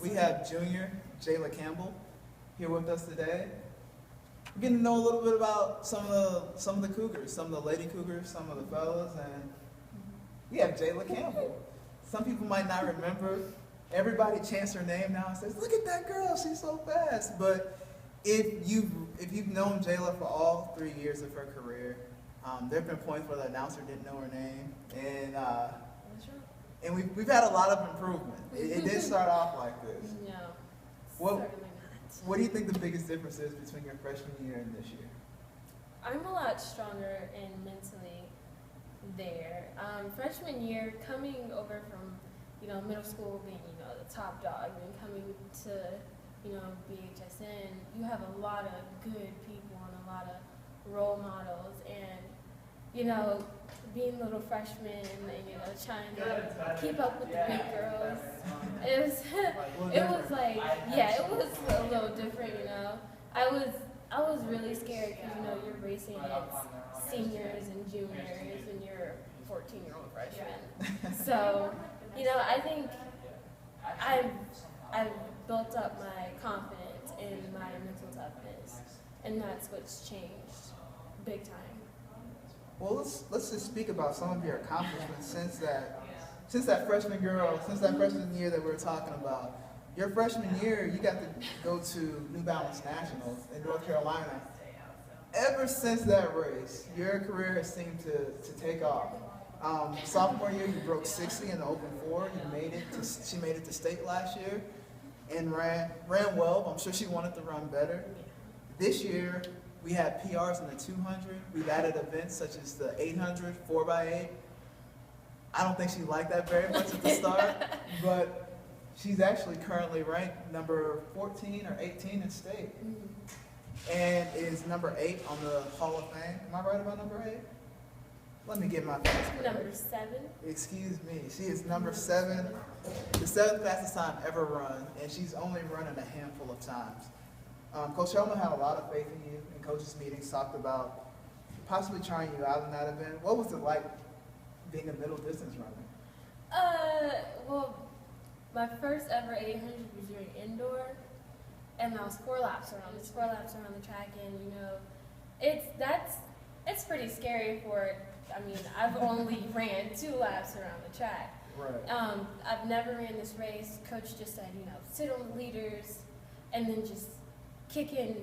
We have junior Jaela Campbell here with us today. We're getting to know a little bit about some of the Cougars, some of the lady Cougars, some of the fellas, and we have Jaela Campbell. Some people might not remember. Everybody chants her name now and says, "Look at that girl, she's so fast." But if you've known Jaela for all 3 years of her career, there have been points where the announcer didn't know her name, and we've had a lot of improvement. It did start off like this. No, What, certainly not. what do you think the biggest difference is between your freshman year and this year? I'm a lot stronger and mentally there. Freshman year, coming over from, middle school being, the top dog, and coming to, BHSN, you have a lot of good people and a lot of role models, and, being little freshmen and, trying to keep up with the big girls, it was like, yeah, it was a little different, I was really scared because, you're racing against seniors and juniors and you're a 14-year-old freshman. So, I think I've built up my confidence and my mental toughness, and that's what's changed big time. Well, let's just speak about some of your accomplishments since that freshman year that we're talking about. Your freshman year, you got to go to New Balance Nationals in North Carolina. Ever since that race, your career has seemed to take off. Sophomore year, you broke 60 in the Open 4. She made it to state last year and ran well. I'm sure she wanted to run better. This year, we had PRs in the 200. We've added events such as the 800, 4x8. I don't think she liked that very much at the start, but she's actually currently ranked number 14 or 18 in state, and is number 8 on the Hall of Fame. Am I right about number 8? Let me get my facts correct. Number 7. Excuse me. She is number 7, the 7th fastest time ever run, and she's only run it a handful of times. Coach Helman had a lot of faith in you, and coaches meetings talked about possibly trying you out in that event. What was it like being a middle distance runner? Well, my first ever 800 was during indoor, and I was 4 laps around. It's 4 laps around the track, and it's pretty scary for. I've only ran 2 laps around the track. Right. I've never ran this race. Coach just said, sit on the leaders, and then just kick in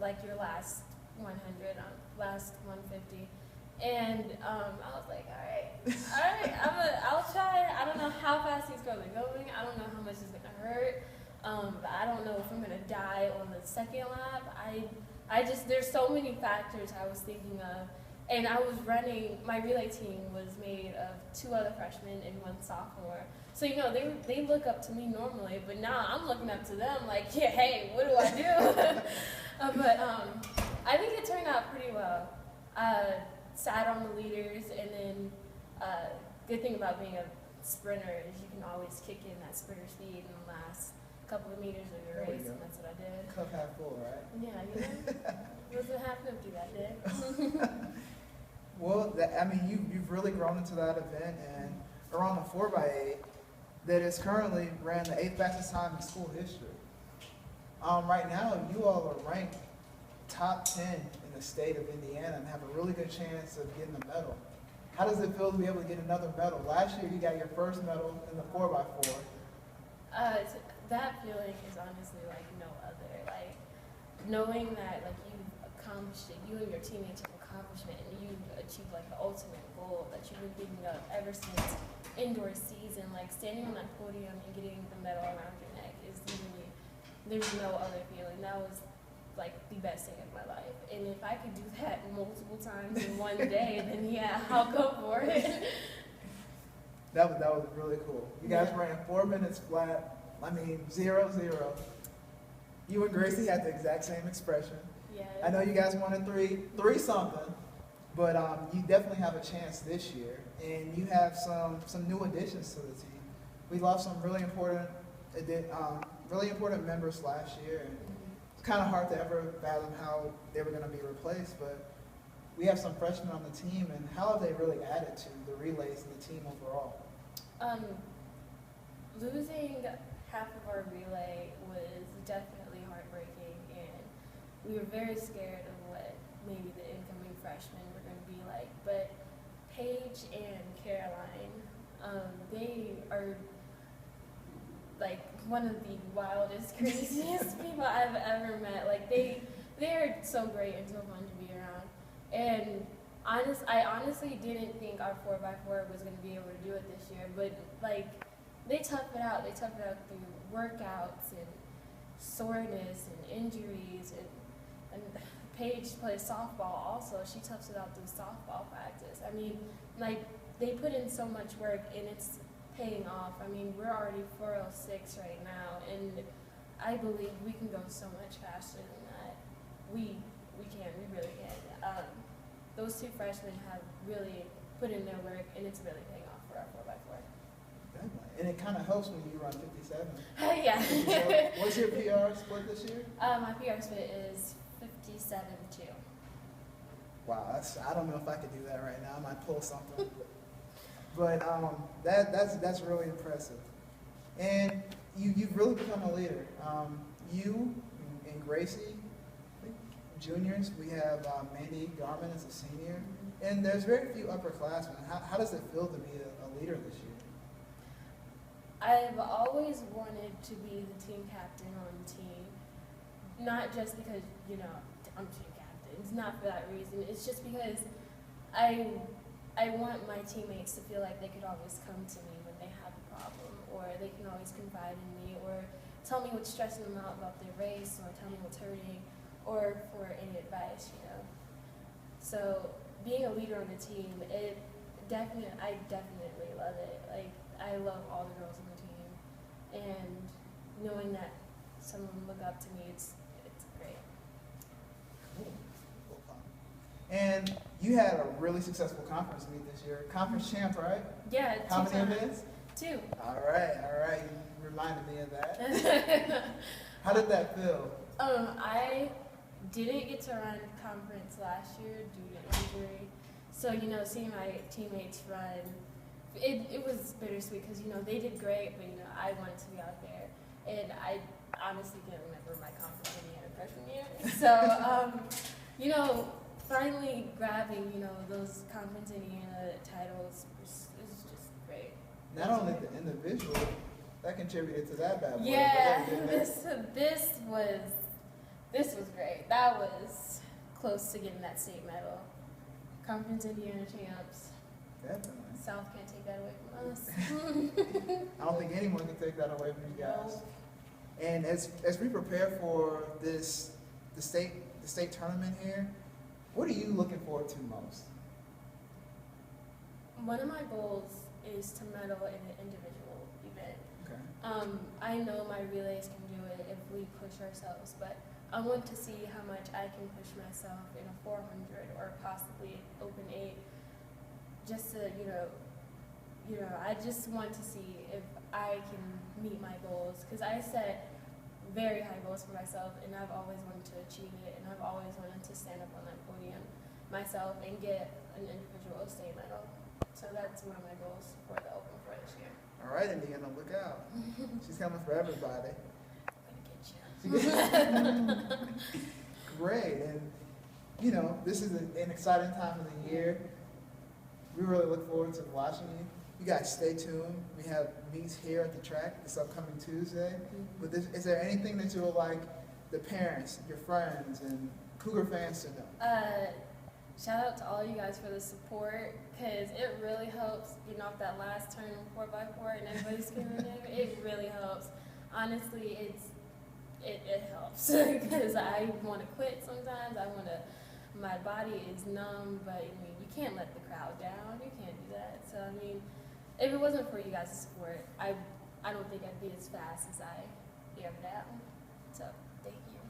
like your last 100, last 150. And I was like, all right, I'll try. I don't know how fast these girls are going. I don't know how much it's gonna hurt. But I don't know if I'm gonna die on the second lap. There's so many factors I was thinking of. And I was running, my relay team was made of 2 other freshmen and 1 sophomore. So, they look up to me normally, but now I'm looking up to them like, yeah, hey, what do I do? But I think it turned out pretty well. Sat on the leaders, and then good thing about being a sprinter is you can always kick in that sprinter speed in the last couple of meters of your race, and that's what I did. Cup half full, right? Yeah, it wasn't half empty that day. Well, you've really grown into that event, and around the 4x8 that is currently ran the 8th fastest time in school history. Right now, you all are ranked top 10 in the state of Indiana and have a really good chance of getting a medal. How does it feel to be able to get another medal? Last year, you got your first medal in the 4x4. That feeling is honestly like no other. Like knowing that you've accomplished it, you and your teammates have accomplished it, and you've achieved the ultimate goal that you've been thinking of ever since indoor season. Like standing on that podium and getting the medal around your neck is literally, there's no other feeling. That was the best day of my life. And if I could do that multiple times in one day, then yeah, I'll go for it. That was really cool. You guys ran 4 minutes flat. 0-0. You and Gracie had the exact same expression. Yeah. I know you guys wanted 3 something, but you definitely have a chance this year, and you have some new additions to the team. We lost some really important members last year, and it's kind of hard to ever fathom how they were going to be replaced, but we have some freshmen on the team, and how have they really added to the relays and the team overall? Losing half of our relay was definitely heartbreaking, and we were very scared of what maybe the incoming freshmen were going to be like. But Paige and Caroline, they are like one of the wildest, craziest people I've ever met. Like they're so great and so fun to be around. And I honestly didn't think our 4x4 was going to be able to do it this year, but like they tough it out. They tough it out through workouts and soreness and injuries, and Paige plays softball also. She toughs it out through softball practice. I mean, like they put in so much work and it's paying off. I mean, we're already 406 right now, and I believe we can go so much faster than that. We really can. Those two freshmen have really put in their work, and it's really paying off for our 4x4. Definitely. And it kind of helps when you run 57. Yeah. 57. What's your PR split this year? My PR split is 57-2. Wow, I don't know if I could do that right now. I might pull something. But that's really impressive. And you've really become a leader. You and Gracie, I think juniors, we have Mandy Garman as a senior. And there's very few upperclassmen. How does it feel to be a leader this year? I've always wanted to be the team captain on the team. Not just because, I'm team captain. It's not for that reason. It's just because I want my teammates to feel like they could always come to me when they have a problem, or they can always confide in me, or tell me what's stressing them out about their race, or tell me what's hurting, or for any advice, So being a leader on the team, I definitely love it. Like, I love all the girls on the team, and knowing that some of them look up to me, it's great. Cool. And you had a really successful conference meet this year. Conference champ, right? Yeah, How two many times. events? 2. All right. You reminded me of that. How did that feel? I didn't get to run conference last year due to injury. So, seeing my teammates run, it was bittersweet because, they did great, but, I wanted to be out there. And I honestly can't remember my conference Indiana freshman year. So, finally grabbing, those conference Indiana titles is just great. Not only the individual, that contributed to that bad boy. Yeah, this was great. That was close to getting that state medal. Conference Indiana champs. Definitely. South can't take that away from us. I don't think anyone can take that away from you guys. No. And as we prepare for the state tournament here, what are you looking forward to most? One of my goals is to medal in an individual event. Okay. I know my relays can do it if we push ourselves, but I want to see how much I can push myself in a 400 or possibly open 8. Just to, I just want to see if I can meet my goals, because I set very high goals for myself, and I've always wanted to achieve it, and I've always wanted to stand up on that podium myself and get an individual state medal. So that's one of my goals for the Open for this year. All right, Indiana, look out. She's coming for everybody. I'm gonna get you. Great, and this is an exciting time of the year. We really look forward to watching you. You guys stay tuned. We have meets here at the track this upcoming Tuesday. But is there anything that you would like the parents, your friends, and Cougar fans to know? Shout out to all you guys for the support, because it really helps getting off that last turn 4x4 and everybody's screaming at me. It really helps. Honestly, it helps because I want to quit sometimes. My body is numb, but you can't let the crowd down. You can't do that. So if it wasn't for you guys' support, I don't think I'd be as fast as I am now. So thank you.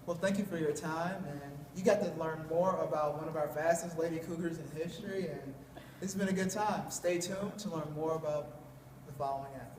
Well, thank you for your time, and you got to learn more about one of our fastest Lady Cougars in history, and it's been a good time. Stay tuned to learn more about the following athletes.